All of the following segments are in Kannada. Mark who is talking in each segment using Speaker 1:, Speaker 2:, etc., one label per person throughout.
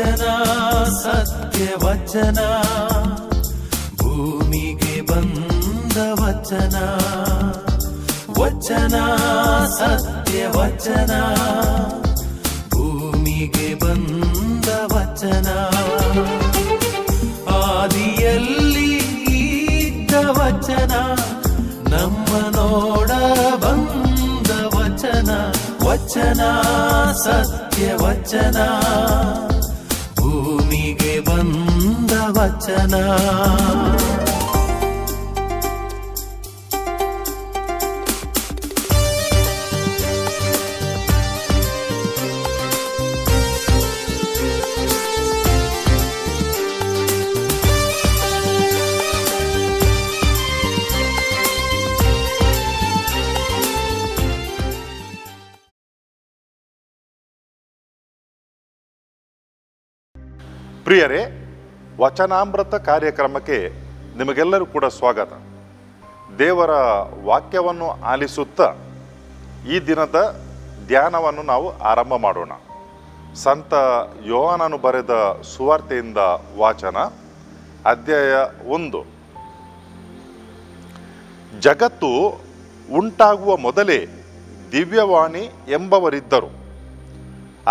Speaker 1: ವಚನ ಸತ್ಯ ವಚನ ಭೂಮಿಗೆ ಬಂದ ವಚನ ವಚನ ಸತ್ಯ ವಚನ ಭೂಮಿಗೆ ಬಂದ ವಚನ ಆದಿಯಲ್ಲಿ ಇದ್ದ ವಚನ ನಮ್ಮ ನೋಡ ಬಂದ ವಚನ ವಚನ ಸತ್ಯ ವಚನ ಭೂಮಿಗೆ ಬಂದ ವಚನ.
Speaker 2: ಪ್ರಿಯರೇ, ವಚನಾಮೃತ ಕಾರ್ಯಕ್ರಮಕ್ಕೆ ನಿಮಗೆಲ್ಲರೂ ಕೂಡ ಸ್ವಾಗತ. ದೇವರ ವಾಕ್ಯವನ್ನು ಆಲಿಸುತ್ತಾ ಈ ದಿನದ ಧ್ಯಾನವನ್ನು ನಾವು ಆರಂಭ ಮಾಡೋಣ. ಸಂತ ಯೋಹಾನನು ಬರೆದ ಸುವಾರ್ತೆಯಿಂದ ವಾಚನ, ಅಧ್ಯಾಯ 1. ಜಗತ್ತು ಉಂಟಾಗುವ ಮೊದಲೇ ದಿವ್ಯವಾಣಿ ಎಂಬವರಿದ್ದರು.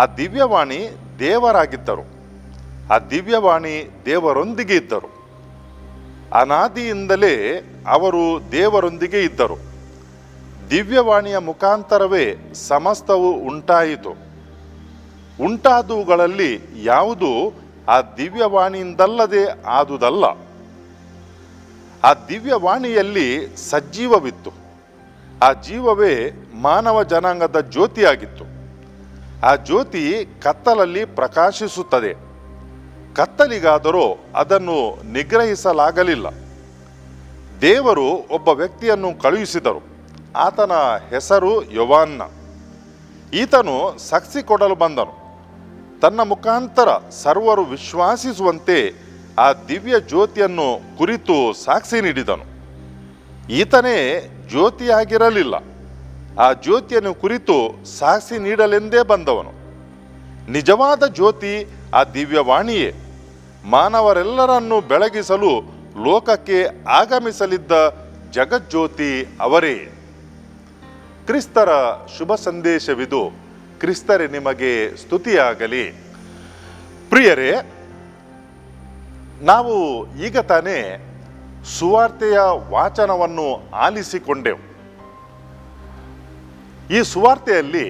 Speaker 2: ಆ ದಿವ್ಯವಾಣಿ ದೇವರಾಗಿದ್ದರು. ಆ ದಿವ್ಯವಾಣಿ ದೇವರೊಂದಿಗೆ ಇದ್ದರು. ಅನಾದಿಯಿಂದಲೇ ಅವರು ದೇವರೊಂದಿಗೆ ಇದ್ದರು. ದಿವ್ಯವಾಣಿಯ ಮುಖಾಂತರವೇ ಸಮಸ್ತವು ಉಂಟಾಯಿತು. ಉಂಟಾದವುಗಳಲ್ಲಿ ಯಾವುದು ಆ ದಿವ್ಯವಾಣಿಯಿಂದಲ್ಲದೆ ಆದುದಲ್ಲ. ಆ ದಿವ್ಯವಾಣಿಯಲ್ಲಿ ಸಜೀವವಿತ್ತು. ಆ ಜೀವವೇ ಮಾನವ ಜನಾಂಗದ ಜ್ಯೋತಿಯಾಗಿತ್ತು. ಆ ಜ್ಯೋತಿ ಕತ್ತಲಲ್ಲಿ ಪ್ರಕಾಶಿಸುತ್ತದೆ. ಕತ್ತಲಿಗಾದರೂ ಅದನ್ನು ನಿಗ್ರಹಿಸಲಾಗಲಿಲ್ಲ. ದೇವರು ಒಬ್ಬ ವ್ಯಕ್ತಿಯನ್ನು ಕಳುಹಿಸಿದರು. ಆತನ ಹೆಸರು ಯೋಹಾನ. ಈತನು ಸಾಕ್ಷಿ ಕೊಡಲು ಬಂದನು. ತನ್ನ ಮುಖಾಂತರ ಸರ್ವರು ವಿಶ್ವಾಸಿಸುವಂತೆ ಆ ದಿವ್ಯ ಜ್ಯೋತಿಯನ್ನು ಕುರಿತು ಸಾಕ್ಷಿ ನೀಡಿದನು. ಈತನೇ ಜ್ಯೋತಿಯಾಗಿರಲಿಲ್ಲ, ಆ ಜ್ಯೋತಿಯನ್ನು ಕುರಿತು ಸಾಕ್ಷಿ ನೀಡಲೆಂದೇ ಬಂದವನು. ನಿಜವಾದ ಜ್ಯೋತಿ ಆ ದಿವ್ಯವಾಣಿಯೇ. ಮಾನವರೆಲ್ಲರನ್ನು ಬೆಳಗಿಸಲು ಲೋಕಕ್ಕೆ ಆಗಮಿಸಲಿದ್ದ ಜಗಜ್ಯೋತಿ ಅವರೇ. ಕ್ರಿಸ್ತರ ಶುಭ ಸಂದೇಶವಿದು. ಕ್ರಿಸ್ತರೇ ನಿಮಗೆ ಸ್ತುತಿಯಾಗಲಿ. ಪ್ರಿಯರೇ, ನಾವು ಈಗ ತಾನೇ ಸುವಾರ್ತೆಯ ವಾಚನವನ್ನು ಆಲಿಸಿಕೊಂಡೆವು. ಈ ಸುವಾರ್ತೆಯಲ್ಲಿ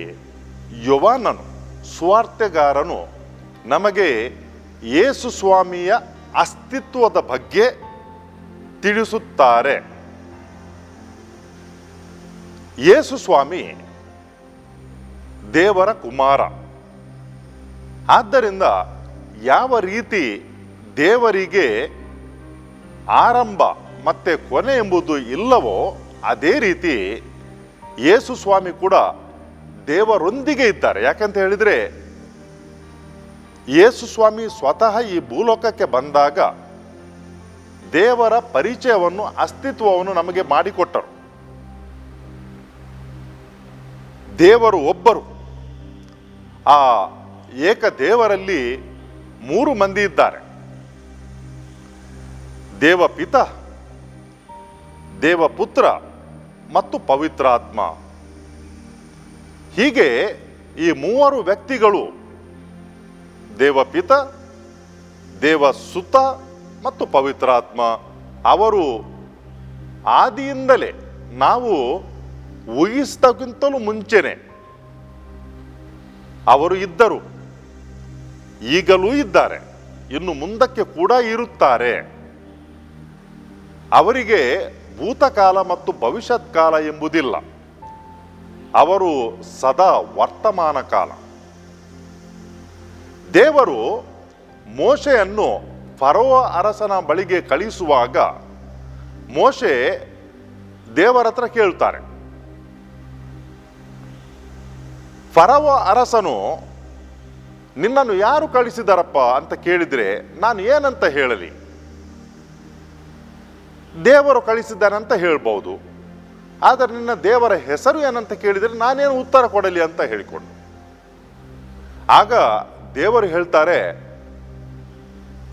Speaker 2: ಯೋಹಾನನು ಸುವಾರ್ತೆಗಾರನು ನಮಗೆ ಯೇಸು ಸ್ವಾಮಿಯ ಅಸ್ತಿತ್ವದ ಬಗ್ಗೆ ತಿಳಿಸುತ್ತಾರೆ. ಯೇಸು ಸ್ವಾಮಿ ದೇವರ ಕುಮಾರ. ಆದ್ದರಿಂದ ಯಾವ ರೀತಿ ದೇವರಿಗೆ ಆರಂಭ ಮತ್ತೆ ಕೊನೆ ಎಂಬುದು ಇಲ್ಲವೋ ಅದೇ ರೀತಿ ಯೇಸು ಸ್ವಾಮಿ ಕೂಡ ದೇವರೊಂದಿಗೆ ಇದ್ದಾರೆ. ಯಾಕಂತ ಹೇಳಿದರೆ ಯೇಸು ಸ್ವಾಮಿ ಸ್ವತಃ ಈ ಭೂಲೋಕಕ್ಕೆ ಬಂದಾಗ ದೇವರ ಪರಿಚಯವನ್ನು, ಅಸ್ತಿತ್ವವನ್ನು ನಮಗೆ ಮಾಡಿಕೊಟ್ಟರು. ದೇವರು ಒಬ್ಬರು. ಆ ಏಕ ದೇವರಲ್ಲಿ 3 ಮಂದಿ ಇದ್ದಾರೆ. ದೇವಪಿತ, ದೇವಪುತ್ರ ಮತ್ತು ಪವಿತ್ರಾತ್ಮ. ಹೀಗೆ ಈ 3 ವ್ಯಕ್ತಿಗಳು, ದೇವಪಿತ, ದೇವಸುತ ಮತ್ತು ಪವಿತ್ರಾತ್ಮ, ಅವರು ಆದಿಯಿಂದಲೇ ನಾವು ಊಹಿಸಿದಕ್ಕಿಂತಲೂ ಮುಂಚೆನೆ ಅವರು ಇದ್ದರು, ಈಗಲೂ ಇದ್ದಾರೆ, ಇನ್ನು ಮುಂದಕ್ಕೆ ಕೂಡ ಇರುತ್ತಾರೆ. ಅವರಿಗೆ ಭೂತಕಾಲ ಮತ್ತು ಭವಿಷ್ಯತ್ ಕಾಲ ಎಂಬುದಿಲ್ಲ. ಅವರು ಸದಾ ವರ್ತಮಾನ ಕಾಲ. ದೇವರು ಮೋಶೆಯನ್ನು ಫರೋಹ ಅರಸನ ಬಳಿಗೆ ಕಳಿಸುವಾಗ ಮೋಶೆ ದೇವರ ಹತ್ರ ಕೇಳ್ತಾರೆ. ಫರೋಹ ಅರಸನು ನಿನ್ನನ್ನು ಯಾರು ಕಳಿಸಿದಾರಪ್ಪ ಅಂತ ಕೇಳಿದರೆ ನಾನು ಏನಂತ ಹೇಳಲಿ? ದೇವರು ಕಳಿಸಿದ್ದಾನಂತ ಹೇಳ್ಬೋದು. ಆದರೆ ನಿನ್ನ ದೇವರ ಹೆಸರು ಏನಂತ ಕೇಳಿದರೆ ನಾನೇನು ಉತ್ತರ ಕೊಡಲಿ ಅಂತ ಹೇಳಿಕೊಂಡು, ಆಗ ದೇವರು ಹೇಳ್ತಾರೆ,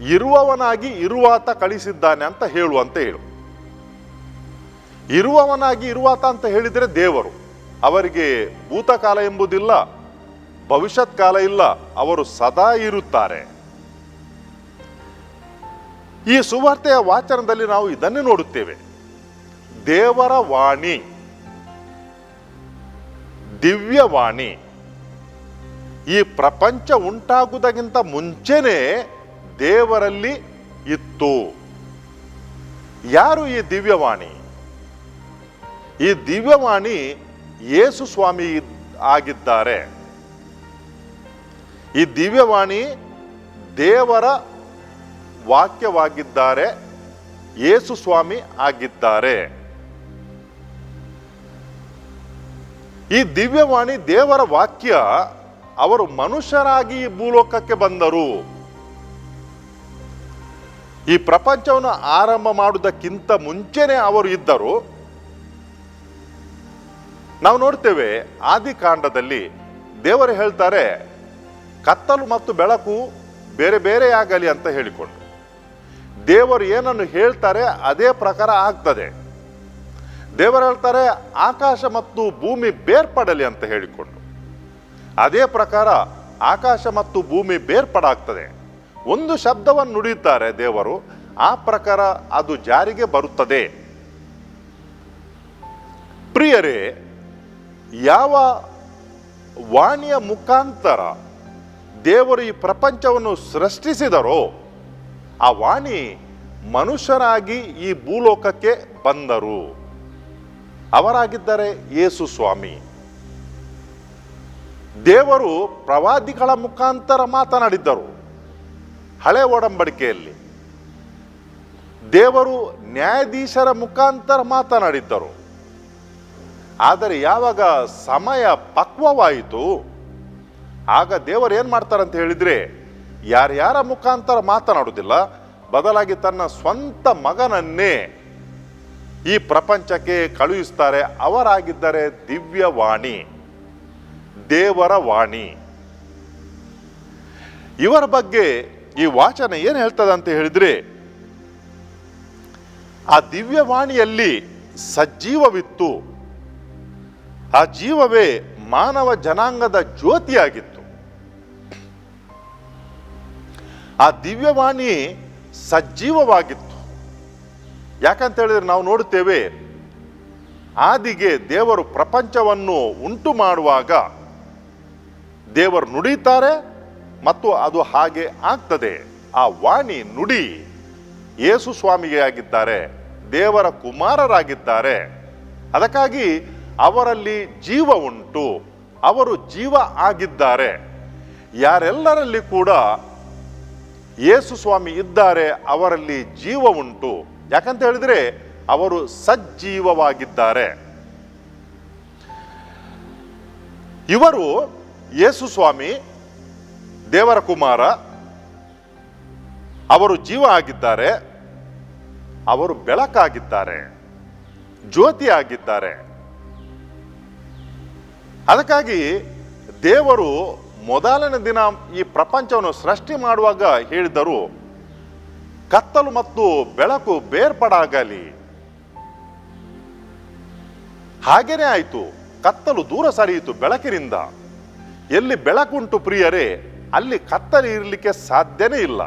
Speaker 2: ಇರುವವನಾಗಿ ಇರುವಾತ ಕಳಿಸಿದ್ದಾನೆ ಅಂತ ಹೇಳು. ಇರುವವನಾಗಿ ಇರುವಾತ ಅಂತ ಹೇಳಿದರೆ ದೇವರು. ಅವರಿಗೆ ಭೂತಕಾಲ ಎಂಬುದಿಲ್ಲ, ಭವಿಷ್ಯತ್ ಕಾಲ ಇಲ್ಲ, ಅವರು ಸದಾ ಇರುತ್ತಾರೆ. ಈ ಸುವಾರ್ತೆಯ ವಾಚನದಲ್ಲಿ ನಾವು ಇದನ್ನೇ ನೋಡುತ್ತೇವೆ. ದೇವರ ವಾಣಿ, ದಿವ್ಯವಾಣಿ ಈ ಪ್ರಪಂಚ ಉಂಟಾಗುವುದಕ್ಕಿಂತ ಮುಂಚೆನೇ ದೇವರಲ್ಲಿ ಇತ್ತು. ಯಾರು ಈ ದಿವ್ಯವಾಣಿ? ಈ ದಿವ್ಯವಾಣಿ ಯೇಸು ಸ್ವಾಮಿ ಆಗಿದ್ದಾರೆ. ಈ ದಿವ್ಯವಾಣಿ ದೇವರ ವಾಕ್ಯವಾಗಿದ್ದಾರೆ, ಯೇಸು ಸ್ವಾಮಿ ಆಗಿದ್ದಾರೆ. ಈ ದಿವ್ಯವಾಣಿ ದೇವರ ವಾಕ್ಯ, ಅವರು ಮನುಷ್ಯರಾಗಿ ಈ ಭೂಲೋಕಕ್ಕೆ ಬಂದರು. ಈ ಪ್ರಪಂಚವನ್ನು ಆರಂಭ ಮಾಡುವುದಕ್ಕಿಂತ ಮುಂಚೆನೆ ಅವರು ಇದ್ದರು. ನಾವು ನೋಡ್ತೇವೆ ಆದಿಕಾಂಡದಲ್ಲಿ ದೇವರು ಹೇಳ್ತಾರೆ, ಕತ್ತಲು ಮತ್ತು ಬೆಳಕು ಬೇರೆ ಬೇರೆಯಾಗಲಿ ಅಂತ ಹೇಳಿಕೊಂಡು. ದೇವರು ಏನನ್ನು ಹೇಳ್ತಾರೆ ಅದೇ ಪ್ರಕಾರ ಆಗ್ತದೆ. ದೇವರು ಹೇಳ್ತಾರೆ ಆಕಾಶ ಮತ್ತು ಭೂಮಿ ಬೇರ್ಪಡಲಿ ಅಂತ ಹೇಳಿಕೊಂಡು, ಅದೇ ಪ್ರಕಾರ ಆಕಾಶ ಮತ್ತು ಭೂಮಿ ಬೇರ್ಪಡಾಗ್ತದೆ. ಒಂದು ಶಬ್ದವನ್ನು ನುಡಿಯುತ್ತಾರೆ ದೇವರು, ಆ ಪ್ರಕಾರ ಅದು ಜಾರಿಗೆ ಬರುತ್ತದೆ. ಪ್ರಿಯರೇ, ಯಾವ ವಾಣಿಯ ಮುಖಾಂತರ ದೇವರು ಈ ಪ್ರಪಂಚವನ್ನು ಸೃಷ್ಟಿಸಿದರೋ ಆ ವಾಣಿ ಮನುಷ್ಯರಾಗಿ ಈ ಭೂಲೋಕಕ್ಕೆ ಬಂದರು. ಅವರಾಗಿದ್ದಾರೆ ಯೇಸು ಸ್ವಾಮಿ. ದೇವರು ಪ್ರವಾದಿಗಳ ಮುಖಾಂತರ ಮಾತನಾಡಿದ್ದರು. ಹಳೆ ಒಡಂಬಡಿಕೆಯಲ್ಲಿ ದೇವರು ನ್ಯಾಯಾಧೀಶರ ಮುಖಾಂತರ ಮಾತನಾಡಿದ್ದರು. ಆದರೆ ಯಾವಾಗ ಸಮಯ ಪಕ್ವವಾಯಿತು, ಆಗ ದೇವರು ಏನ್ ಮಾಡ್ತಾರಂತ ಹೇಳಿದ್ರೆ, ಯಾರ್ಯಾರ ಮುಖಾಂತರ ಮಾತನಾಡುವುದಿಲ್ಲ, ಬದಲಾಗಿ ತನ್ನ ಸ್ವಂತ ಮಗನನ್ನೇ ಈ ಪ್ರಪಂಚಕ್ಕೆ ಕಳುಹಿಸ್ತಾರೆ. ಅವರಾಗಿದ್ದಾರೆ ದಿವ್ಯವಾಣಿ, ದೇವರ ವಾಣಿ. ಇವರ ಬಗ್ಗೆ ಈ ವಾಚನ ಏನ್ ಹೇಳ್ತದೆ ಅಂತ ಹೇಳಿದ್ರೆ, ಆ ದಿವ್ಯವಾಣಿಯಲ್ಲಿ ಸಜ್ಜೀವವಿತ್ತು, ಆ ಜೀವವೇ ಮಾನವ ಜನಾಂಗದ ಜ್ಯೋತಿಯಾಗಿತ್ತು. ಆ ದಿವ್ಯವಾಣಿ ಸಜ್ಜೀವವಾಗಿತ್ತು. ಯಾಕಂತ ಹೇಳಿದ್ರೆ ನಾವು ನೋಡುತ್ತೇವೆ, ಆದಿಗೆ ದೇವರು ಪ್ರಪಂಚವನ್ನು ಉಂಟು ಮಾಡುವಾಗ ದೇವರು ನುಡಿತಾರೆ ಮತ್ತು ಅದು ಹಾಗೆ ಆಗ್ತದೆ. ಆ ವಾಣಿ ನುಡಿ ಯೇಸು ಸ್ವಾಮಿಗೆ ಆಗಿದ್ದಾರೆ, ದೇವರ ಕುಮಾರರಾಗಿದ್ದಾರೆ. ಅದಕ್ಕಾಗಿ ಅವರಲ್ಲಿ ಜೀವ ಉಂಟು, ಅವರು ಜೀವ ಆಗಿದ್ದಾರೆ. ಯಾರೆಲ್ಲರಲ್ಲಿ ಕೂಡ ಯೇಸು ಸ್ವಾಮಿ ಇದ್ದಾರೆ ಅವರಲ್ಲಿ ಜೀವ ಉಂಟು. ಯಾಕಂತ ಹೇಳಿದ್ರೆ ಅವರು ಸಜ್ಜೀವವಾಗಿದ್ದಾರೆ. ಇವರು ಯೇಸು ಸ್ವಾಮಿ ದೇವರ ಕುಮಾರ, ಅವರು ಜೀವ ಆಗಿದ್ದಾರೆ, ಅವರು ಬೆಳಕಾಗಿದ್ದಾರೆ, ಜ್ಯೋತಿ ಆಗಿದ್ದಾರೆ. ಅದಕ್ಕಾಗಿ ದೇವರು ಮೊದಲನೇ ದಿನ ಈ ಪ್ರಪಂಚವನ್ನು ಸೃಷ್ಟಿ ಮಾಡುವಾಗ ಹೇಳಿದರು, ಕತ್ತಲು ಮತ್ತು ಬೆಳಕು ಬೇರ್ಪಡಾಗಲಿ. ಹಾಗೇನೆ ಆಯಿತು. ಕತ್ತಲು ದೂರ ಸರಿಯಿತು ಬೆಳಕಿನಿಂದ. ಎಲ್ಲಿ ಬೆಳಕುಂಟು ಪ್ರಿಯರೇ, ಅಲ್ಲಿ ಕತ್ತಲು ಇರಲಿಕ್ಕೆ ಸಾಧ್ಯನೇ ಇಲ್ಲ.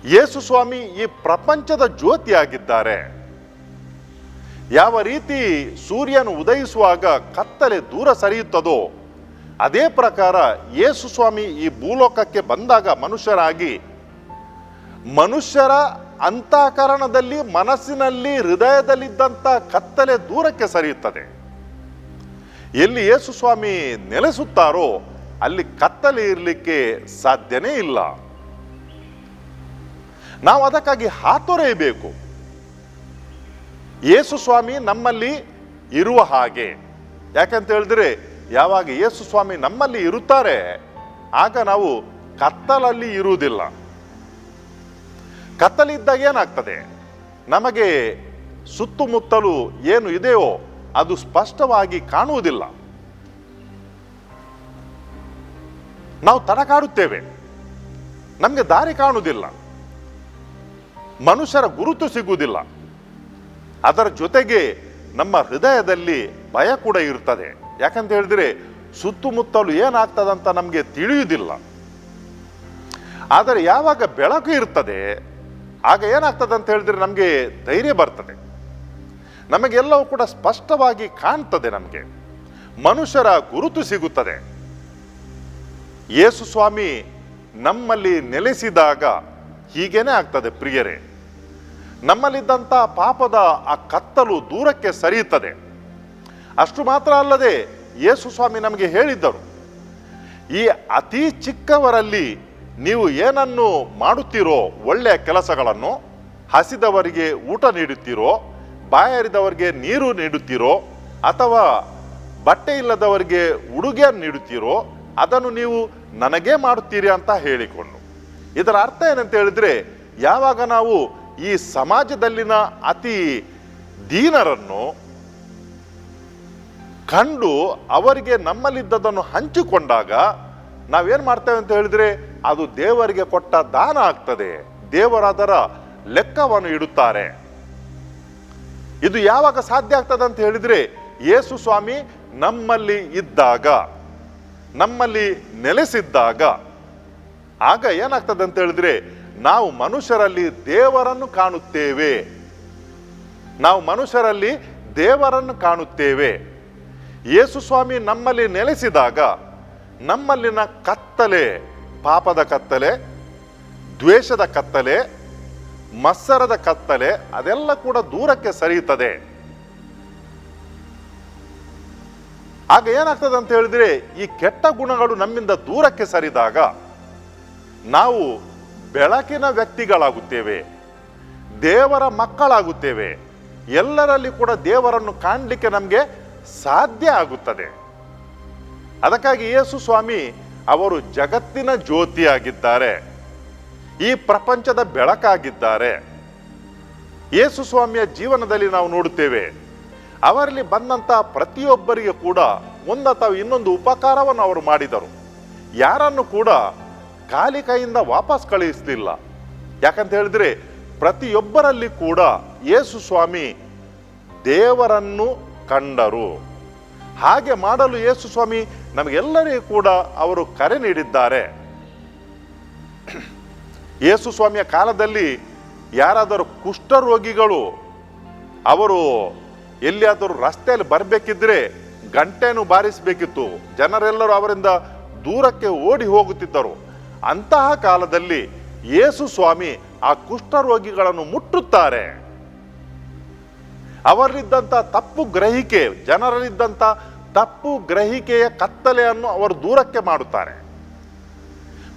Speaker 2: ಯೇಸು ಸ್ವಾಮಿ ಈ ಪ್ರಪಂಚದ ಜ್ಯೋತಿಯಾಗಿದ್ದಾರೆ. ಯಾವ ರೀತಿ ಸೂರ್ಯನು ಉದಯಿಸುವಾಗ ಕತ್ತಲೆ ದೂರ ಸರಿಯುತ್ತದೋ, ಅದೇ ಪ್ರಕಾರ ಯೇಸು ಸ್ವಾಮಿ ಈ ಭೂಲೋಕಕ್ಕೆ ಬಂದಾಗ ಮನುಷ್ಯರಾಗಿ, ಮನುಷ್ಯರ ಅಂತಃಕರಣದಲ್ಲಿ, ಮನಸ್ಸಿನಲ್ಲಿ, ಹೃದಯದಲ್ಲಿದ್ದಂಥ ಕತ್ತಲೆ ದೂರಕ್ಕೆ ಸರಿಯುತ್ತದೆ. ಎಲ್ಲಿ ಯೇಸು ಸ್ವಾಮಿ ನೆಲೆಸುತ್ತಾರೋ ಅಲ್ಲಿ ಕತ್ತಲೆ ಇರಲಿಕ್ಕೆ ಸಾಧ್ಯನೇ ಇಲ್ಲ. ನಾವು ಅದಕ್ಕಾಗಿ ಹಾತೊರೆಯಬೇಕು, ಯೇಸು ಸ್ವಾಮಿ ನಮ್ಮಲ್ಲಿ ಇರುವ ಹಾಗೆ. ಯಾಕಂತ ಹೇಳಿದ್ರೆ ಯಾವಾಗ ಯೇಸು ಸ್ವಾಮಿ ನಮ್ಮಲ್ಲಿ ಇರುತ್ತಾರೆ ಆಗ ನಾವು ಕತ್ತಲಲ್ಲಿ ಇರುವುದಿಲ್ಲ. ಕತ್ತಲಿದ್ದಾಗ ಏನಾಗ್ತದೆ, ನಮಗೆ ಸುತ್ತಮುತ್ತಲು ಏನು ಇದೆಯೋ ಅದು ಸ್ಪಷ್ಟವಾಗಿ ಕಾಣುವುದಿಲ್ಲ. ನಾವು ತಡಕಾಡುತ್ತೇವೆ. ನಮಗೆ ದಾರಿ ಕಾಣುವುದಿಲ್ಲ, ಮನುಷ್ಯರ ಗುರುತು ಸಿಗುವುದಿಲ್ಲ. ಅದರ ಜೊತೆಗೆ ನಮ್ಮ ಹೃದಯದಲ್ಲಿ ಭಯ ಕೂಡ ಇರ್ತದೆ. ಯಾಕಂತ ಹೇಳಿದ್ರೆ ಸುತ್ತಮುತ್ತಲು ಏನಾಗ್ತದಂತ ನಮಗೆ ತಿಳಿಯುವುದಿಲ್ಲ. ಆದರೆ ಯಾವಾಗ ಬೆಳಕು ಇರ್ತದೆ ಆಗ ಏನಾಗ್ತದೆ ಅಂತ ಹೇಳಿದ್ರೆ ನಮಗೆ ಧೈರ್ಯ ಬರ್ತದೆ, ನಮಗೆಲ್ಲವೂ ಕೂಡ ಸ್ಪಷ್ಟವಾಗಿ ಕಾಣ್ತದೆ, ನಮಗೆ ಮನುಷ್ಯರ ಗುರುತು ಸಿಗುತ್ತದೆ. ಯೇಸು ಸ್ವಾಮಿ ನಮ್ಮಲ್ಲಿ ನೆಲೆಸಿದಾಗ ಹೀಗೇನೆ ಆಗ್ತದೆ ಪ್ರಿಯರೇ. ನಮ್ಮಲ್ಲಿದ್ದಂಥ ಪಾಪದ ಆ ಕತ್ತಲು ದೂರಕ್ಕೆ ಸರಿಯುತ್ತದೆ. ಅಷ್ಟು ಮಾತ್ರ ಅಲ್ಲದೆ ಯೇಸು ಸ್ವಾಮಿ ನಮಗೆ ಹೇಳಿದ್ದರು, ಈ ಅತಿ ಚಿಕ್ಕವರಲ್ಲಿ ನೀವು ಏನನ್ನು ಮಾಡುತ್ತೀರೋ, ಒಳ್ಳೆಯ ಕೆಲಸಗಳನ್ನು, ಹಸಿದವರಿಗೆ ಊಟ ನೀಡುತ್ತೀರೋ, ಬಾಯಾರಿದವರಿಗೆ ನೀರು ನೀಡುತ್ತೀರೋ, ಅಥವಾ ಬಟ್ಟೆ ಇಲ್ಲದವರಿಗೆ ಉಡುಗೆಯನ್ನು ನೀಡುತ್ತೀರೋ, ಅದನ್ನು ನೀವು ನನಗೇ ಮಾಡುತ್ತೀರಿ ಅಂತ ಹೇಳಿಕೊಂಡು. ಇದರ ಅರ್ಥ ಏನಂತ ಹೇಳಿದ್ರೆ, ಯಾವಾಗ ನಾವು ಈ ಸಮಾಜದಲ್ಲಿನ ಅತಿ ದೀನರನ್ನು ಕಂಡು ಅವರಿಗೆ ನಮ್ಮಲ್ಲಿದ್ದದನ್ನು ಹಂಚಿಕೊಂಡಾಗ ನಾವೇನ್ ಮಾಡ್ತೇವೆ ಅಂತ ಹೇಳಿದ್ರೆ ಅದು ದೇವರಿಗೆ ಕೊಟ್ಟ ದಾನ ಆಗ್ತದೆ. ದೇವರದರ ಲೆಕ್ಕವನ್ನು ಇಡುತ್ತಾರೆ. ಇದು ಯಾವಾಗ ಸಾಧ್ಯ ಆಗ್ತದೆ ಅಂತ ಹೇಳಿದ್ರೆ ಯೇಸು ಸ್ವಾಮಿ ನಮ್ಮಲ್ಲಿ ಇದ್ದಾಗ, ನಮ್ಮಲ್ಲಿ ನೆಲೆಸಿದ್ದಾಗ. ಆಗ ಏನಾಗ್ತದೆ ಅಂತ ಹೇಳಿದ್ರೆ ನಾವು ಮನುಷ್ಯರಲ್ಲಿ ದೇವರನ್ನು ಕಾಣುತ್ತೇವೆ. ನಾವು ಮನುಷ್ಯರಲ್ಲಿ ದೇವರನ್ನು ಕಾಣುತ್ತೇವೆ. ಯೇಸು ಸ್ವಾಮಿ ನಮ್ಮಲ್ಲಿ ನೆಲೆಸಿದಾಗ ನಮ್ಮಲ್ಲಿನ ಕತ್ತಲೆ, ಪಾಪದ ಕತ್ತಲೆ, ದ್ವೇಷದ ಕತ್ತಲೆ, ಮತ್ಸರದ ಕತ್ತಲೆ ಅದೆಲ್ಲ ಕೂಡ ದೂರಕ್ಕೆ ಸರಿಯುತ್ತದೆ. ಆಗ ಏನಾಗ್ತದೆ ಅಂತ ಹೇಳಿದ್ರೆ ಈ ಕೆಟ್ಟ ಗುಣಗಳು ನಮ್ಮಿಂದ ದೂರಕ್ಕೆ ಸರಿದಾಗ ನಾವು ಬೆಳಕಿನ ವ್ಯಕ್ತಿಗಳಾಗುತ್ತೇವೆ, ದೇವರ ಮಕ್ಕಳಾಗುತ್ತೇವೆ. ಎಲ್ಲರಲ್ಲಿ ಕೂಡ ದೇವರನ್ನು ಕಾಣಲಿಕ್ಕೆ ನಮಗೆ ಸಾಧ್ಯ ಆಗುತ್ತದೆ. ಅದಕ್ಕಾಗಿ ಯೇಸು ಸ್ವಾಮಿ ಅವರು ಜಗತ್ತಿನ ಜ್ಯೋತಿಯಾಗಿದ್ದಾರೆ, ಈ ಪ್ರಪಂಚದ ಬೆಳಕಾಗಿದ್ದಾರೆ. ಯೇಸು ಸ್ವಾಮಿಯ ಜೀವನದಲ್ಲಿ ನಾವು ನೋಡುತ್ತೇವೆ, ಅವರಲ್ಲಿ ಬಂದಂತ ಪ್ರತಿಯೊಬ್ಬರಿಗೆ ಕೂಡ ಒಂದು ಅಥವಾ ಇನ್ನೊಂದು ಉಪಕಾರವನ್ನು ಅವರು ಮಾಡಿದರು. ಯಾರನ್ನು ಕೂಡ ಖಾಲಿ ಕೈಯಿಂದ ವಾಪಸ್ ಕಳುಹಿಸಲಿಲ್ಲ. ಯಾಕಂತ ಹೇಳಿದ್ರೆ ಪ್ರತಿಯೊಬ್ಬರಲ್ಲಿ ಕೂಡ ಯೇಸು ಸ್ವಾಮಿ ದೇವರನ್ನು ಕಂಡರು. ಹಾಗೆ ಮಾಡಲು ಯೇಸು ಸ್ವಾಮಿ ನಮಗೆಲ್ಲರಿಗೂ ಕೂಡ ಅವರು ಕರೆ ನೀಡಿದ್ದಾರೆ. ಯೇಸು ಸ್ವಾಮಿಯ ಕಾಲದಲ್ಲಿ ಯಾರಾದರೂ ಕುಷ್ಠರೋಗಿಗಳು ಅವರು ಎಲ್ಲಿಯಾದರೂ ರಸ್ತೆಯಲ್ಲಿ ಬರಬೇಕಿದ್ರೆ ಗಂಟೆಯನ್ನು ಬಾರಿಸಬೇಕಿತ್ತು, ಜನರೆಲ್ಲರೂ ಅವರಿಂದ ದೂರಕ್ಕೆ ಓಡಿ ಹೋಗುತ್ತಿದ್ದರು. ಅಂತಹ ಕಾಲದಲ್ಲಿ ಯೇಸು ಸ್ವಾಮಿ ಆ ಕುಷ್ಠರೋಗಿಗಳನ್ನು ಮುಟ್ಟುತ್ತಾರೆ. ಅವರಲ್ಲಿದ್ದಂಥ ತಪ್ಪು ಗ್ರಹಿಕೆ, ಜನರಲ್ಲಿದ್ದಂಥ ತಪ್ಪು ಗ್ರಹಿಕೆಯ ಕತ್ತಲೆಯನ್ನು ಅವರು ದೂರಕ್ಕೆ ಮಾಡುತ್ತಾರೆ.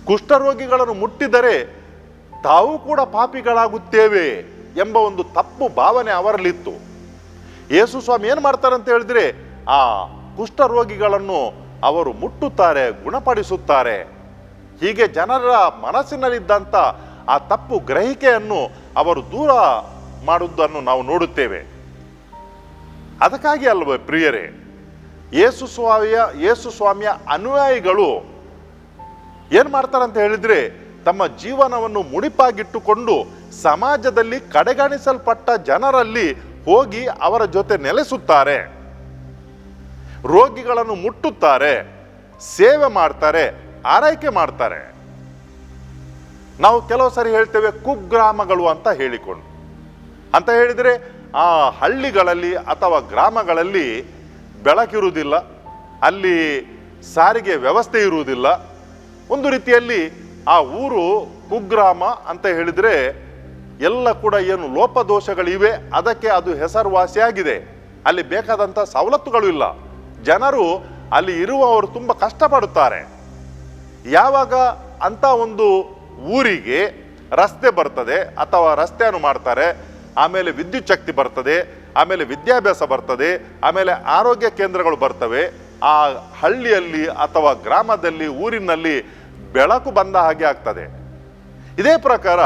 Speaker 2: ಕುಷ್ಠರೋಗಿಗಳನ್ನು ಮುಟ್ಟಿದರೆ ತಾವು ಕೂಡ ಪಾಪಿಗಳಾಗುತ್ತೇವೆ ಎಂಬ ಒಂದು ತಪ್ಪು ಭಾವನೆ ಅವರಲ್ಲಿತ್ತು. ಯೇಸು ಸ್ವಾಮಿ ಏನು ಮಾಡ್ತಾರೆ ಅಂತ ಹೇಳಿದ್ರೆ ಆ ಕುಷ್ಠರೋಗಿಗಳನ್ನು ಅವರು ಮುಟ್ಟುತ್ತಾರೆ, ಗುಣಪಡಿಸುತ್ತಾರೆ. ಹೀಗೆ ಜನರ ಮನಸ್ಸಿನಲ್ಲಿದ್ದಂಥ ಆ ತಪ್ಪು ಗ್ರಹಿಕೆಯನ್ನು ಅವರು ದೂರ ಮಾಡುವುದನ್ನು ನಾವು ನೋಡುತ್ತೇವೆ. ಅದಕ್ಕಾಗಿ ಅಲ್ವ ಪ್ರಿಯರೇ, ಯೇಸು ಸ್ವಾಮಿಯ ಅನುಯಾಯಿಗಳು ಏನ್ ಮಾಡ್ತಾರೆ ಅಂತ ಹೇಳಿದ್ರೆ ತಮ್ಮ ಜೀವನವನ್ನು ಮುಡಿಪಾಗಿಟ್ಟುಕೊಂಡು ಸಮಾಜದಲ್ಲಿ ಕಡೆಗಣಿಸಲ್ಪಟ್ಟ ಜನರಲ್ಲಿ ಹೋಗಿ ಅವರ ಜೊತೆ ನೆಲೆಸುತ್ತಾರೆ, ರೋಗಿಗಳನ್ನು ಮುಟ್ಟುತ್ತಾರೆ, ಸೇವೆ ಮಾಡ್ತಾರೆ, ಆರೈಕೆ ಮಾಡ್ತಾರೆ. ನಾವು ಕೆಲವು ಸರಿ ಹೇಳ್ತೇವೆ ಕುಗ್ರಾಮಗಳು ಅಂತ ಹೇಳಿಕೊಂಡು. ಅಂತ ಹೇಳಿದ್ರೆ ಆ ಹಳ್ಳಿಗಳಲ್ಲಿ ಅಥವಾ ಗ್ರಾಮಗಳಲ್ಲಿ ಬೆಳಕಿರುವುದಿಲ್ಲ, ಅಲ್ಲಿ ಸಾರಿಗೆ ವ್ಯವಸ್ಥೆ ಇರುವುದಿಲ್ಲ. ಒಂದು ರೀತಿಯಲ್ಲಿ ಆ ಊರು ಕುಗ್ರಾಮ ಅಂತ ಹೇಳಿದ್ರೆ ಎಲ್ಲ ಕೂಡ ಏನು ಲೋಪದೋಷಗಳಿವೆ, ಅದಕ್ಕೆ ಅದು ಹೆಸರುವಾಸಿಯಾಗಿದೆ. ಅಲ್ಲಿ ಬೇಕಾದಂಥ ಸವಲತ್ತುಗಳು ಇಲ್ಲ. ಜನರು ಅಲ್ಲಿ ಇರುವವರು ತುಂಬ ಕಷ್ಟಪಡುತ್ತಾರೆ. ಯಾವಾಗ ಅಂತ ಒಂದು ಊರಿಗೆ ರಸ್ತೆ ಬರ್ತದೆ ಅಥವಾ ರಸ್ತೆಯನ್ನು ಮಾಡ್ತಾರೆ, ಆಮೇಲೆ ವಿದ್ಯುತ್ ಶಕ್ತಿ ಬರ್ತದೆ, ಆಮೇಲೆ ವಿದ್ಯಾಭ್ಯಾಸ ಬರ್ತದೆ, ಆಮೇಲೆ ಆರೋಗ್ಯ ಕೇಂದ್ರಗಳು ಬರ್ತವೆ, ಆ ಹಳ್ಳಿಯಲ್ಲಿ ಅಥವಾ ಗ್ರಾಮದಲ್ಲಿ ಊರಿನಲ್ಲಿ ಬೆಳಕು ಬಂದ ಹಾಗೆ ಆಗ್ತದೆ. ಇದೇ ಪ್ರಕಾರ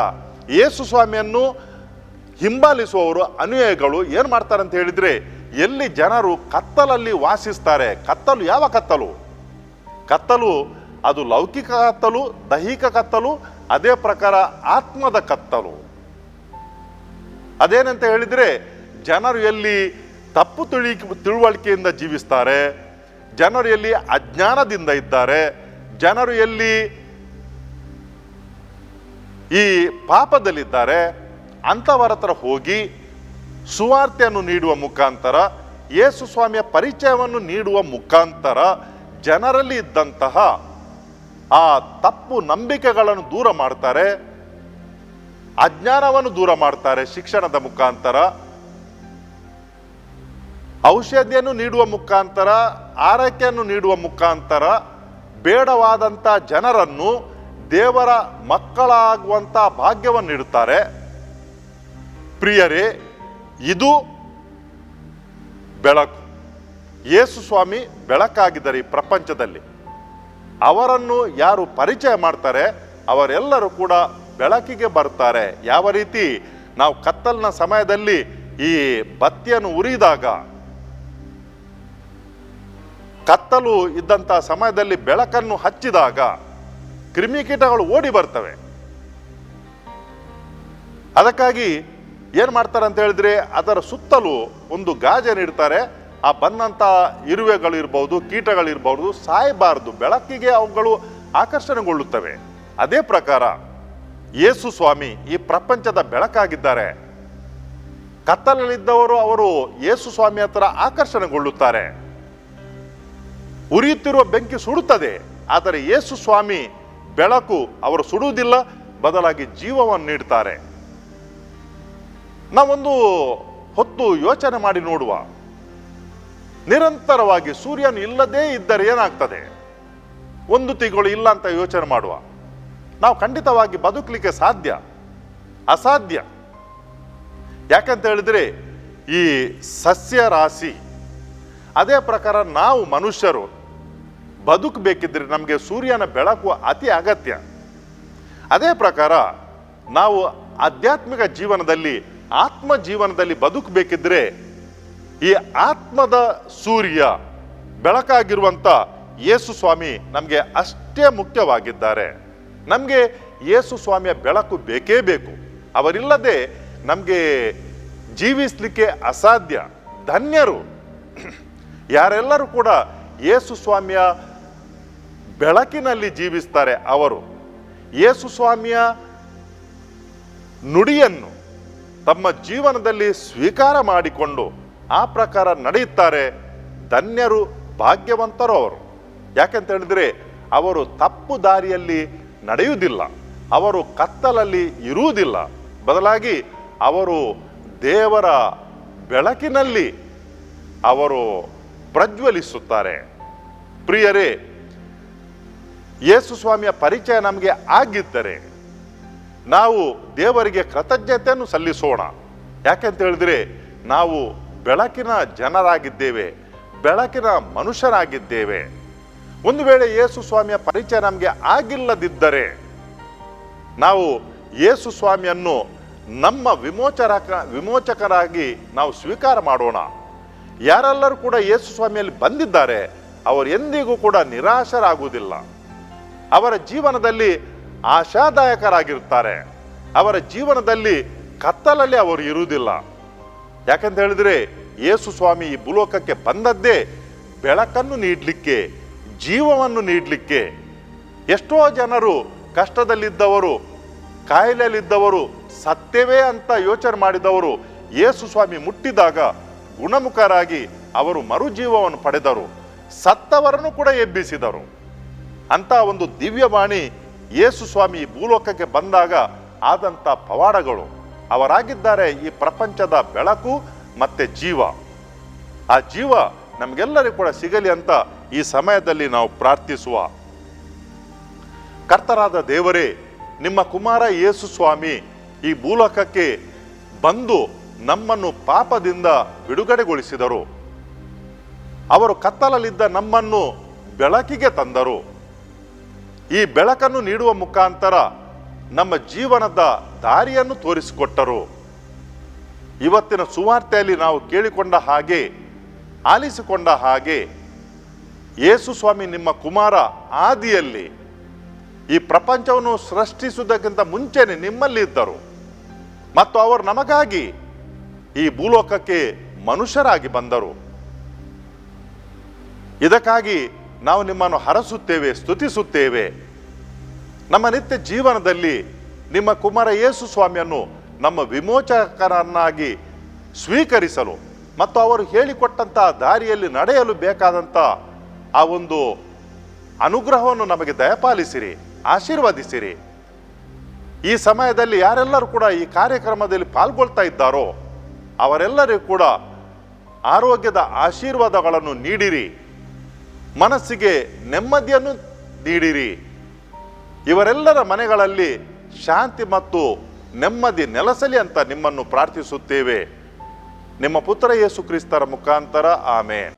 Speaker 2: ಯೇಸು ಸ್ವಾಮಿಯನ್ನು ಹಿಂಬಾಲಿಸುವವರು ಅನುಯಾಯಿಗಳು ಏನು ಮಾಡ್ತಾರೆ ಅಂತ ಹೇಳಿದ್ರೆ ಎಲ್ಲಿ ಜನರು ಕತ್ತಲಲ್ಲಿ ವಾಸಿಸ್ತಾರೆ, ಕತ್ತಲು ಯಾವ ಕತ್ತಲು? ಕತ್ತಲು ಅದು ಲೌಕಿಕ ಕತ್ತಲು, ದೈಹಿಕ ಕತ್ತಲು, ಅದೇ ಪ್ರಕಾರ ಆತ್ಮದ ಕತ್ತಲು. ಅದೇನಂತ ಹೇಳಿದ್ರೆ, ಜನರು ಎಲ್ಲಿ ತಪ್ಪು ತಿಳುವಳಿಕೆಯಿಂದ ಜೀವಿಸ್ತಾರೆ, ಜನರು ಎಲ್ಲಿ ಅಜ್ಞಾನದಿಂದ ಇದ್ದಾರೆ, ಜನರು ಎಲ್ಲಿ ಈ ಪಾಪದಲ್ಲಿದ್ದಾರೆ, ಅಂಥವರ ಹತ್ರ ಹೋಗಿ ಸುವಾರ್ತೆಯನ್ನು ನೀಡುವ ಮುಖಾಂತರ, ಯೇಸು ಸ್ವಾಮಿಯ ಪರಿಚಯವನ್ನು ನೀಡುವ ಮುಖಾಂತರ ಜನರಲ್ಲಿ ಇದ್ದಂತಹ ಆ ತಪ್ಪು ನಂಬಿಕೆಗಳನ್ನು ದೂರ ಮಾಡ್ತಾರೆ, ಅಜ್ಞಾನವನ್ನು ದೂರ ಮಾಡ್ತಾರೆ. ಶಿಕ್ಷಣದ ಮುಖಾಂತರ, ಔಷಧಿಯನ್ನು ನೀಡುವ ಮುಖಾಂತರ, ಆರೈಕೆಯನ್ನು ನೀಡುವ ಮುಖಾಂತರ ಬೇಡವಾದಂಥ ಜನರನ್ನು ದೇವರ ಮಕ್ಕಳಾಗುವಂಥ ಭಾಗ್ಯವನ್ನು ನೀಡುತ್ತಾರೆ. ಪ್ರಿಯರೇ, ಇದು ಬೆಳಕು. ಯೇಸು ಸ್ವಾಮಿ ಬೆಳಕಾಗಿದ್ದಾರೆ ಈ ಪ್ರಪಂಚದಲ್ಲಿ. ಅವರನ್ನು ಯಾರು ಪರಿಚಯ ಮಾಡ್ತಾರೆ ಅವರೆಲ್ಲರೂ ಕೂಡ ಬೆಳಕಿಗೆ ಬರ್ತಾರೆ. ಯಾವ ರೀತಿ ನಾವು ಕತ್ತಲಿನ ಸಮಯದಲ್ಲಿ ಈ ಬತ್ತಿಯನ್ನು ಉರಿದಾಗ, ಕತ್ತಲು ಇದ್ದಂಥ ಸಮಯದಲ್ಲಿ ಬೆಳಕನ್ನು ಹಚ್ಚಿದಾಗ ಕ್ರಿಮಿಕೀಟಗಳು ಓಡಿ ಬರ್ತವೆ. ಅದಕ್ಕಾಗಿ ಏನು ಮಾಡ್ತಾರೆ ಅಂತ ಹೇಳಿದ್ರೆ, ಅದರ ಸುತ್ತಲೂ ಒಂದು ಗಾಜನ್ನು ಇಡ್ತಾರೆ. ಆ ಬಂದಂಥ ಇರುವೆಗಳಿರ್ಬೋದು, ಕೀಟಗಳಿರ್ಬೋದು, ಸಾಯಬಾರದು, ಬೆಳಕಿಗೆ ಅವುಗಳು ಆಕರ್ಷಣೆಗೊಳ್ಳುತ್ತವೆ. ಅದೇ ಪ್ರಕಾರ ಯೇಸು ಸ್ವಾಮಿ ಈ ಪ್ರಪಂಚದ ಬೆಳಕಾಗಿದ್ದಾರೆ. ಕತ್ತಲಲ್ಲಿದ್ದವರು ಅವರು ಯೇಸು ಸ್ವಾಮಿ ಹತ್ರ ಆಕರ್ಷಣೆಗೊಳ್ಳುತ್ತಾರೆ. ಉರಿಯುತ್ತಿರುವ ಬೆಂಕಿ ಸುಡುತ್ತದೆ, ಆದರೆ ಯೇಸು ಸ್ವಾಮಿ ಬೆಳಕು, ಅವರು ಸುಡುವುದಿಲ್ಲ, ಬದಲಾಗಿ ಜೀವವನ್ನು ನೀಡ್ತಾರೆ. ನಾವೊಂದು ಹೊತ್ತು ಯೋಚನೆ ಮಾಡಿ ನೋಡುವ. ನಿರಂತರವಾಗಿ ಸೂರ್ಯನು ಇಲ್ಲದೇ ಇದ್ದರೆ ಏನಾಗ್ತದೆ? ಒಂದು ತಿಂಗಳು ಇಲ್ಲ ಅಂತ ಯೋಚನೆ ಮಾಡುವ. ನಾವು ಖಂಡಿತವಾಗಿ ಬದುಕಲಿಕ್ಕೆ ಸಾಧ್ಯ? ಅಸಾಧ್ಯ. ಯಾಕಂತ ಹೇಳಿದ್ರೆ ಈ ಸಸ್ಯ ರಾಶಿ, ಅದೇ ಪ್ರಕಾರ ನಾವು ಮನುಷ್ಯರು ಬದುಕಬೇಕಿದ್ರೆ ನಮಗೆ ಸೂರ್ಯನ ಬೆಳಕು ಅತಿ ಅಗತ್ಯ. ಅದೇ ಪ್ರಕಾರ ನಾವು ಆಧ್ಯಾತ್ಮಿಕ ಜೀವನದಲ್ಲಿ, ಆತ್ಮ ಜೀವನದಲ್ಲಿ ಬದುಕಬೇಕಿದ್ರೆ ಈ ಆತ್ಮದ ಸೂರ್ಯ ಬೆಳಕಾಗಿರುವಂಥ ಯೇಸು ಸ್ವಾಮಿ ನಮಗೆ ಅಷ್ಟೇ ಮುಖ್ಯವಾಗಿದ್ದಾರೆ. ನಮಗೆ ಯೇಸು ಸ್ವಾಮಿಯ ಬೆಳಕು ಬೇಕೇ ಬೇಕು. ಅವರಿಲ್ಲದೆ ನಮಗೆ ಜೀವಿಸಲಿಕ್ಕೆ ಅಸಾಧ್ಯ. ಧನ್ಯರು ಯಾರೆಲ್ಲರೂ ಕೂಡ ಯೇಸು ಸ್ವಾಮಿಯ ಬೆಳಕಿನಲ್ಲಿ ಜೀವಿಸ್ತಾರೆ. ಅವರು ಯೇಸು ಸ್ವಾಮಿಯ ನುಡಿಯನ್ನು ತಮ್ಮ ಜೀವನದಲ್ಲಿ ಸ್ವೀಕಾರ ಮಾಡಿಕೊಂಡು ಆ ಪ್ರಕಾರ ನಡೆಯುತ್ತಾರೆ. ಧನ್ಯರು, ಭಾಗ್ಯವಂತರು ಅವರು. ಯಾಕೆಂತ ಹೇಳಿದ್ರೆ ಅವರು ತಪ್ಪು ದಾರಿಯಲ್ಲಿ ನಡೆಯುವುದಿಲ್ಲ, ಅವರು ಕತ್ತಲಲ್ಲಿ ಇರುವುದಿಲ್ಲ, ಬದಲಾಗಿ ಅವರು ದೇವರ ಬೆಳಕಿನಲ್ಲಿ ಅವರು ಪ್ರಜ್ವಲಿಸುತ್ತಾರೆ. ಪ್ರಿಯರೇ, ಯೇಸು ಸ್ವಾಮಿಯ ಪರಿಚಯ ನಮಗೆ ಆಗಿದ್ದರೆ ನಾವು ದೇವರಿಗೆ ಕೃತಜ್ಞತೆಯನ್ನು ಸಲ್ಲಿಸೋಣ. ಯಾಕೆಂತ ಹೇಳಿದ್ರೆ ನಾವು ಬೆಳಕಿನ ಜನರಾಗಿದ್ದೇವೆ, ಬೆಳಕಿನ ಮನುಷ್ಯರಾಗಿದ್ದೇವೆ. ಒಂದು ವೇಳೆ ಯೇಸು ಸ್ವಾಮಿಯ ಪರಿಚಯ ನಮಗೆ ಆಗಿಲ್ಲದಿದ್ದರೆ ನಾವು ಯೇಸು ಸ್ವಾಮಿಯನ್ನು ನಮ್ಮ ವಿಮೋಚಕರಾಗಿ ನಾವು ಸ್ವೀಕಾರ ಮಾಡೋಣ. ಯಾರೆಲ್ಲರೂ ಕೂಡ ಯೇಸು ಸ್ವಾಮಿಯಲ್ಲಿ ಬಂದಿದ್ದಾರೆ ಅವರು ಎಂದಿಗೂ ಕೂಡ ನಿರಾಶರಾಗುವುದಿಲ್ಲ. ಅವರ ಜೀವನದಲ್ಲಿ ಆಶಾದಾಯಕರಾಗಿರ್ತಾರೆ. ಅವರ ಜೀವನದಲ್ಲಿ ಕತ್ತಲಲ್ಲಿ ಅವರು ಇರುವುದಿಲ್ಲ. ಯಾಕಂತ ಹೇಳಿದ್ರೆ ಯೇಸು ಸ್ವಾಮಿ ಈ ಭೂಲೋಕಕ್ಕೆ ಬಂದದ್ದೇ ಬೆಳಕನ್ನು ನೀಡಲಿಕ್ಕೆ, ಜೀವವನ್ನು ನೀಡಲಿಕ್ಕೆ. ಎಷ್ಟೋ ಜನರು ಕಷ್ಟದಲ್ಲಿದ್ದವರು, ಕಾಯಿಲೆಯಲ್ಲಿದ್ದವರು, ಸತ್ತೇವೆ ಅಂತ ಯೋಚನೆ ಮಾಡಿದವರು ಯೇಸು ಸ್ವಾಮಿ ಮುಟ್ಟಿದಾಗ ಗುಣಮುಖರಾಗಿ ಅವರು ಮರುಜೀವವನ್ನು ಪಡೆದರು. ಸತ್ತವರನ್ನು ಕೂಡ ಎಬ್ಬಿಸಿದರು. ಅಂತ ಒಂದು ದಿವ್ಯವಾಣಿ ಯೇಸು ಸ್ವಾಮಿ ಭೂಲೋಕಕ್ಕೆ ಬಂದಾಗ ಆದಂಥ ಪವಾಡಗಳು. ಅವರಾಗಿದ್ದಾರೆ ಈ ಪ್ರಪಂಚದ ಬೆಳಕು ಮತ್ತೆ ಜೀವ. ಆ ಜೀವ ನಮಗೆಲ್ಲರಿಗೂ ಕೂಡ ಸಿಗಲಿ ಅಂತ ಈ ಸಮಯದಲ್ಲಿ ನಾವು ಪ್ರಾರ್ಥಿಸುವ. ಕರ್ತರಾದ ದೇವರೇ, ನಿಮ್ಮ ಕುಮಾರ ಯೇಸು ಸ್ವಾಮಿ ಈ ಭೂಲೋಕಕ್ಕೆ ಬಂದು ನಮ್ಮನ್ನು ಪಾಪದಿಂದ ಬಿಡುಗಡೆಗೊಳಿಸಿದರು. ಅವರು ಕತ್ತಲಲ್ಲಿದ್ದ ನಮ್ಮನ್ನು ಬೆಳಕಿಗೆ ತಂದರು. ಈ ಬೆಳಕನ್ನು ನೀಡುವ ಮುಖಾಂತರ ನಮ್ಮ ಜೀವನದ ದಾರಿಯನ್ನು ತೋರಿಸಿಕೊಟ್ಟರು. ಇವತ್ತಿನ ಸುವಾರ್ತೆಯಲ್ಲಿ ನಾವು ಕೇಳಿಕೊಂಡ ಹಾಗೆ, ಆಲಿಸಿಕೊಂಡ ಹಾಗೆ, ಯೇಸು ಸ್ವಾಮಿ ನಿಮ್ಮ ಕುಮಾರ ಆದಿಯಲ್ಲಿ ಈ ಪ್ರಪಂಚವನ್ನು ಸೃಷ್ಟಿಸುವುದಕ್ಕಿಂತ ಮುಂಚೆನೆ ನಿಮ್ಮಲ್ಲಿ ಇದ್ದರು ಮತ್ತು ಅವರು ನಮಗಾಗಿ ಈ ಭೂಲೋಕಕ್ಕೆ ಮನುಷ್ಯರಾಗಿ ಬಂದರು. ಇದಕ್ಕಾಗಿ ನಾವು ನಿಮ್ಮನ್ನು ಹರಸುತ್ತೇವೆ, ಸ್ತುತಿಸುತ್ತೇವೆ. ನಮ್ಮ ನಿತ್ಯ ಜೀವನದಲ್ಲಿ ನಿಮ್ಮ ಕುಮಾರ ಯೇಸು ಸ್ವಾಮಿಯನ್ನು ನಮ್ಮ ವಿಮೋಚಕರನ್ನಾಗಿ ಸ್ವೀಕರಿಸಲು ಮತ್ತು ಅವರು ಹೇಳಿಕೊಟ್ಟಂಥ ದಾರಿಯಲ್ಲಿ ನಡೆಯಲು ಬೇಕಾದಂಥ ಆ ಒಂದು ಅನುಗ್ರಹವನ್ನು ನಮಗೆ ದಯಪಾಲಿಸಿರಿ, ಆಶೀರ್ವದಿಸಿರಿ. ಈ ಸಮಯದಲ್ಲಿ ಯಾರೆಲ್ಲರೂ ಕೂಡ ಈ ಕಾರ್ಯಕ್ರಮದಲ್ಲಿ ಪಾಲ್ಗೊಳ್ತಾ ಇದ್ದಾರೋ ಅವರೆಲ್ಲರಿಗೂ ಕೂಡ ಆರೋಗ್ಯದ ಆಶೀರ್ವಾದಗಳನ್ನು ನೀಡಿರಿ, ಮನಸ್ಸಿಗೆ ನೆಮ್ಮದಿಯನ್ನು ನೀಡಿರಿ. ಇವರೆಲ್ಲರ ಮನೆಗಳಲ್ಲಿ ಶಾಂತಿ ಮತ್ತು ನೆಮ್ಮದಿ ನೆಲೆಸಲಿ ಅಂತ ನಿಮ್ಮನ್ನು ಪ್ರಾರ್ಥಿಸುತ್ತೇವೆ. ನಿಮ್ಮ ಪುತ್ರ ಯೇಸು ಕ್ರಿಸ್ತರ ಮುಖಾಂತರ, ಆಮೇನ್.